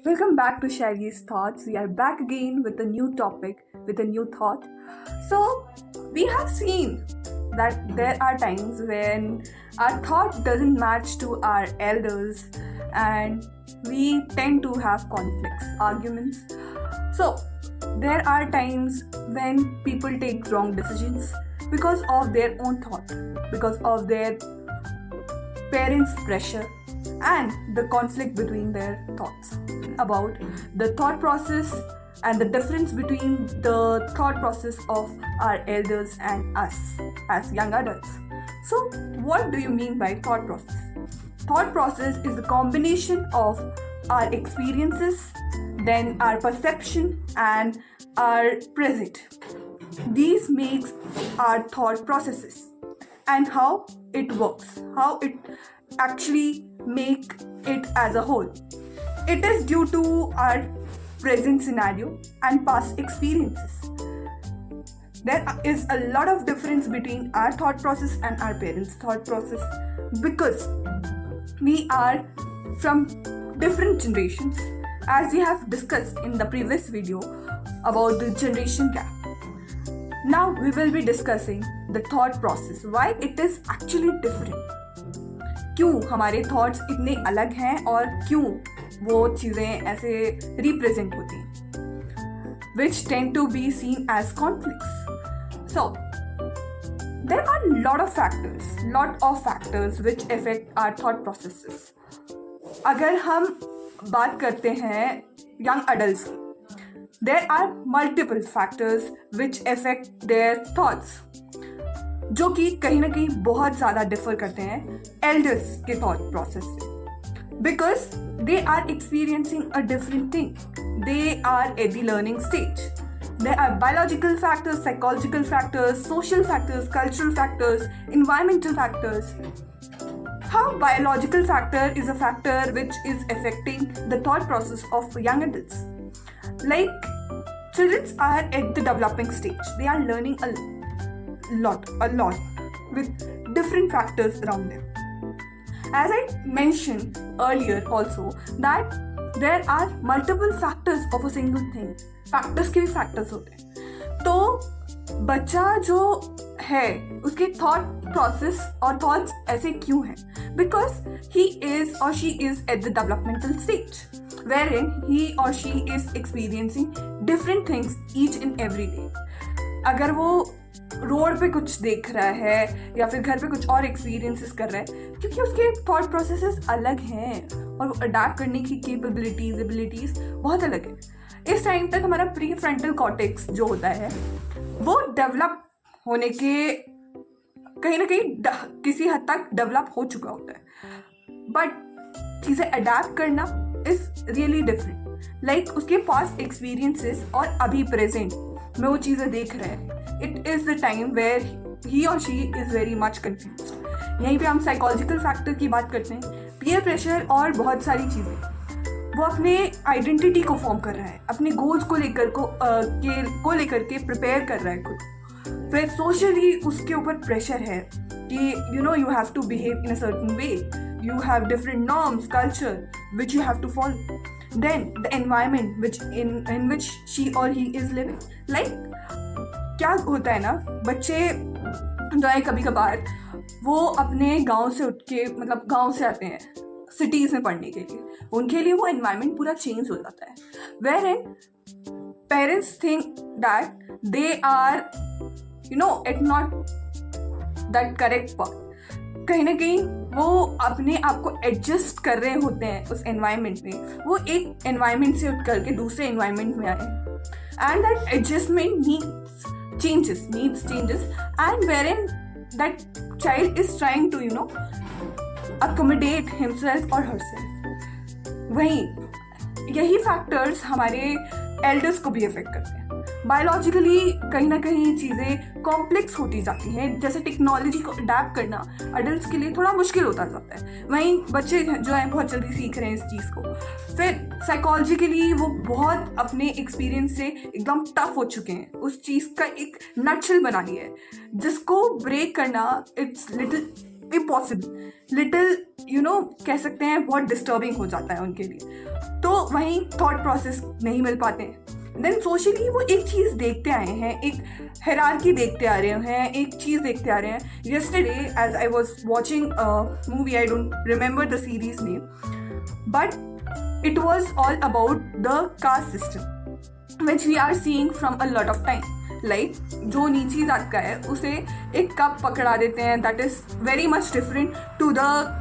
Welcome back to Shaily's Thoughts. We are back again with a new topic, with a new thought. So, we have seen that there are times when our thought doesn't match to our elders and we tend to have conflicts, arguments. So, there are times when people take wrong decisions because of their own thought, because of their parents' pressure and the conflict between their thoughts about the thought process and the difference between the thought process of our elders and us as young adults. So, what do you mean by thought process? Thought process is the combination of our experiences, then our perception and our present. These makes our thought processes and how it works, how it actually make it as a whole. It is due to our present scenario and past experiences. There is a lot of difference between our thought process and our parents' thought process because we are from different generations, as we have discussed in the previous video about the generation gap. Now we will be discussing the thought process, why it is actually different. क्यों हमारे thoughts इतने अलग हैं और क्यों वो चीज़ें ऐसे रिप्रेजेंट होती हैं which tend to be seen as conflicts. So, there are lot of factors which affect our thought processes. अगर हम बात करते हैं young adults की, there are multiple factors which affect their thoughts. जो कि कहीं ना कहीं बहुत ज़्यादा डिफर करते हैं एल्डर्स के थॉट प्रोसेस से because they are experiencing a different thing, they are at the learning stage. There are biological factors, psychological factors, social factors, cultural factors, environmental factors. How biological factor is a factor which is affecting the thought process of young adults. Like children are at the developing stage. They are learning a lot with different factors around them. As I mentioned earlier also that there are multiple factors of a single thing. Factors के भी factors होते हैं. तो बच्चा जो है उसके thought process और thoughts ऐसे क्यों हैं? Because he is or she is at the developmental stage wherein he or she is experiencing different things each and every day. अगर वो रोड पे कुछ देख रहा है या फिर घर पे कुछ और एक्सपीरियंसेस कर रहा है क्योंकि उसके थॉट प्रोसेसेस अलग हैं और वो अडैप्ट करने की एबिलिटीज बहुत अलग है. इस टाइम तक हमारा प्री फ्रंटल कॉर्टेक्स जो होता है वो डेवलप होने के कहीं ना कहीं किसी हद तक डेवलप हो चुका होता है, बट चीज़ें अडैप्ट करना इज रियली डिफरेंट. लाइक उसके पास एक्सपीरियंसेस और अभी प्रेजेंट में वो चीज़ें देख रहे हैं. It is the time where he और she is very much confuse. यहीं पे हम साइकोलॉजिकल फैक्टर की बात करते हैं, पीयर प्रेशर और बहुत सारी चीज़ें. वो अपने आइडेंटिटी को फॉर्म कर रहा है, अपने गोल्स को लेकर के प्रिपेयर कर रहा है खुद. फिर सोशली उसके ऊपर प्रेशर है कि you have to behave in a certain way, you have different norms, culture which you have to follow. Then the environment in which she or he is living. Like क्या होता है ना, बच्चे जो है कभी कभार वो अपने गांव से उठ के मतलब गांव से आते हैं सिटीज़ में पढ़ने के लिए. उनके लिए वो एनवायरनमेंट पूरा चेंज हो जाता है. wherein parents think that they are at not that correct path. कहीं ना कहीं वो अपने आप को एडजस्ट कर रहे होते हैं उस एनवायरनमेंट में. वो एक एनवायरनमेंट से उठ करके दूसरे एनवायरनमेंट में आए and that adjustment needs changes and wherein that child is trying to accommodate himself or herself. वहीं यही फैक्टर्स हमारे एल्डर्स को भी अफेक्ट करते हैं. बायोलॉजिकली कहीं ना कहीं चीज़ें कॉम्प्लेक्स होती जाती हैं. जैसे टेक्नोलॉजी को अडेप्ट करना अडल्ट्स के लिए थोड़ा मुश्किल होता जाता है, वहीं बच्चे जो हैं बहुत जल्दी सीख रहे हैं इस चीज़ को. फिर साइकोलॉजिकली वो बहुत अपने एक्सपीरियंस से एकदम टफ हो चुके हैं, उस चीज़ का एक नटशेल बना लिया है जिसको ब्रेक करना इट्स लिटिल इम्पॉसिबल, लिटिल कह सकते हैं बहुत डिस्टर्बिंग हो जाता है उनके लिए। तो वहीं थॉट प्रोसेस नहीं मिल पाते हैं। देन सोशली वो एक चीज़ देखते आए हैं, एक हायरार्की देखते आ रहे हैं, एक चीज़ देखते आ रहे हैं। yesterday as I was watching a movie, I don't remember the series name, but it was all about the caste system which we are seeing from a lot of time. Like जो नीची जात का है उसे एक cup पकड़ा देते हैं, that is very much different to the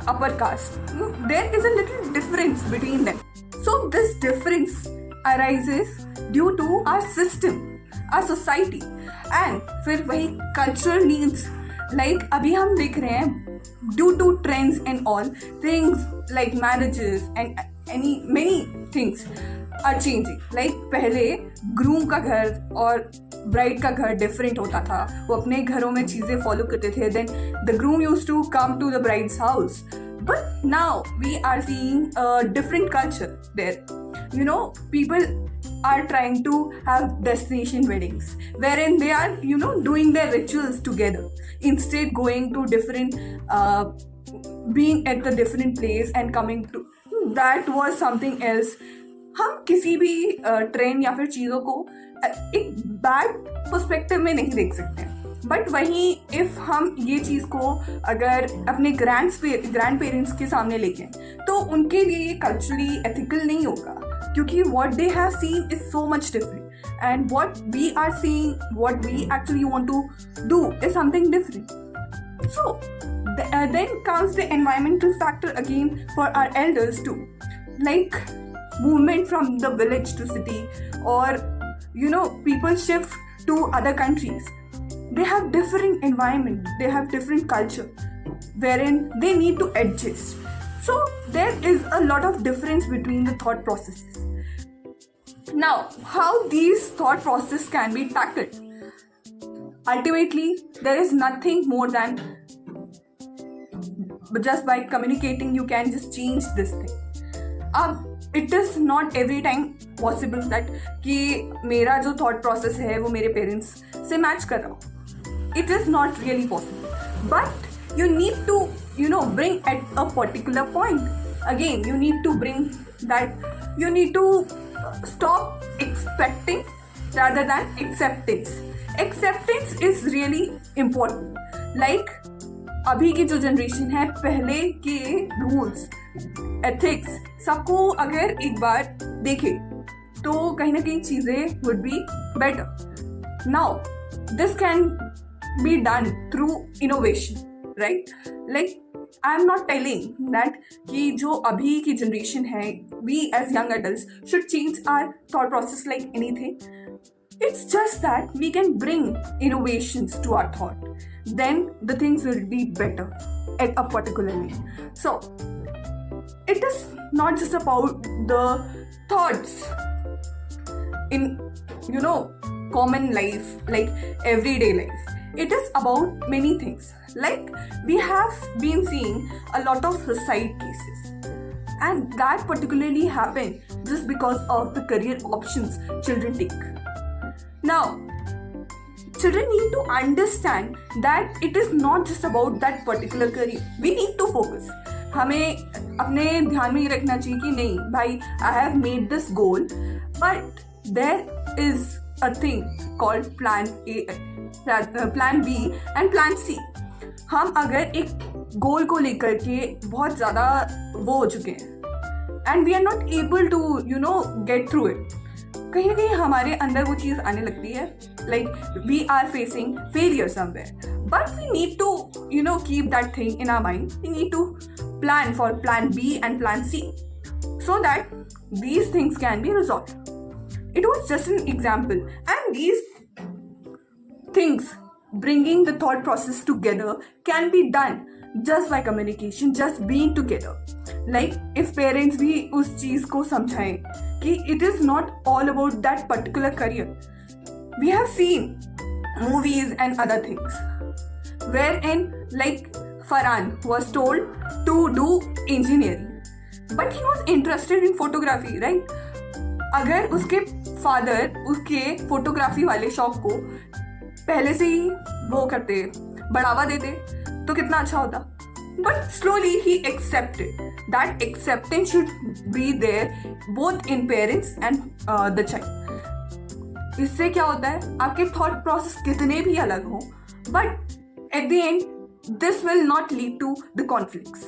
upper caste. There is a little difference between them, so this difference arises due to our system, our society, and फिर वही कल्चरल नीड्स। लाइक अभी हम देख रहे हैं due to trends and all things like marriages and many things are changing. Like पहले groom का घर और ब्राइड का घर डिफरेंट होता था, वो अपने घरों में चीज़ें फॉलो करते थे। Then the groom used to come to the bride's house, but now we are seeing a different culture there. People are trying to have destination weddings wherein they are doing their rituals together instead going to different being at the different place and coming to that was something else. हम किसी भी trend या फिर चीज़ों को एक bad perspective में नहीं देख सकते, बट वहीं इफ़ हम ये चीज़ को अगर अपने ग्रैंड पेरेंट्स के सामने लेके तो उनके लिए ये कल्चरली एथिकल नहीं होगा, क्योंकि what they have seen is so much different and what we are seeing, what we actually want to do is something different. So then comes the environmental factor again for our elders too, like movement from the village to city, or people shift to other countries. They have different environment, they have different culture wherein they need to adjust. So there is a lot of difference between the thought processes. Now, how these thought processes can be tackled? Ultimately, there is nothing more than just by communicating you can just change this thing. It is not every time possible that कि मेरा जो thought process है वो मेरे parents से match कर रहा हो. It is not really possible. But you need to bring at a particular point. Again, you need to bring that, you need to stop expecting rather than acceptance. Acceptance is really important. Like अभी की जो generation है, पहले के rules ethics सबको अगर एक बार देखे तो कहीं ना कहीं चीज़ें would be better. Now this can be done through innovation, right? Like I am not telling that कि जो अभी की जनरेशन है, we as young adults should change our thought process like anything. It's just that we can bring innovations to our thought. Then the things will be better at a particularly. So it is not just about the thoughts in common life, like everyday life. It is about many things. Like we have been seeing a lot of suicide cases, and that particularly happen just because of the career options children take. Now, children need to understand that it is not just about that particular career. We need to focus. हमें अपने ध्यान में ये रखना चाहिए कि नहीं भाई, I have made this goal, but there is a thing called plan A, plan B and plan C. हम अगर एक गोल को लेकर के बहुत ज़्यादा वो हो चुके हैं and we are not able to get through it, कहीं ना कहीं हमारे अंदर वो चीज़ आने लगती है, like we are facing failure somewhere, but we need to keep that thing in our mind. We need to plan for plan B and plan C so that these things can be resolved. It was just an example, and these things, bringing the thought process together, can be done just by communication, just being together. Like if parents भी उस चीज़ को समझाएं कि it is not all about that particular career. We have seen movies and other things wherein like Farhan was told to do engineering, but he was interested in photography, right? अगर उसके father उसके photography वाले शौक को पहले से ही वो करते, बढ़ावा देते, तो कितना अच्छा होता. but slowly he accepted. That acceptance should be there both in parents and the child. इससे क्या होता है, आपके थॉट प्रोसेस कितने भी अलग हों, but at the end this will not lead to the conflicts.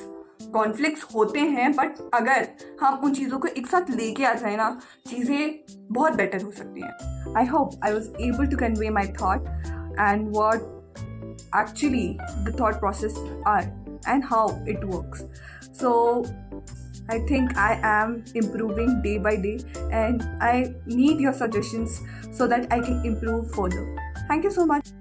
Conflicts होते हैं, बट अगर हम उन चीज़ों को एक साथ लेके आ जाए ना, चीज़ें बहुत बेटर हो सकती हैं. I hope I was able to convey my thought and what actually the thought process are and how it works. So I think I am improving day by day, and I need your suggestions so that I can improve further. Thank you so much.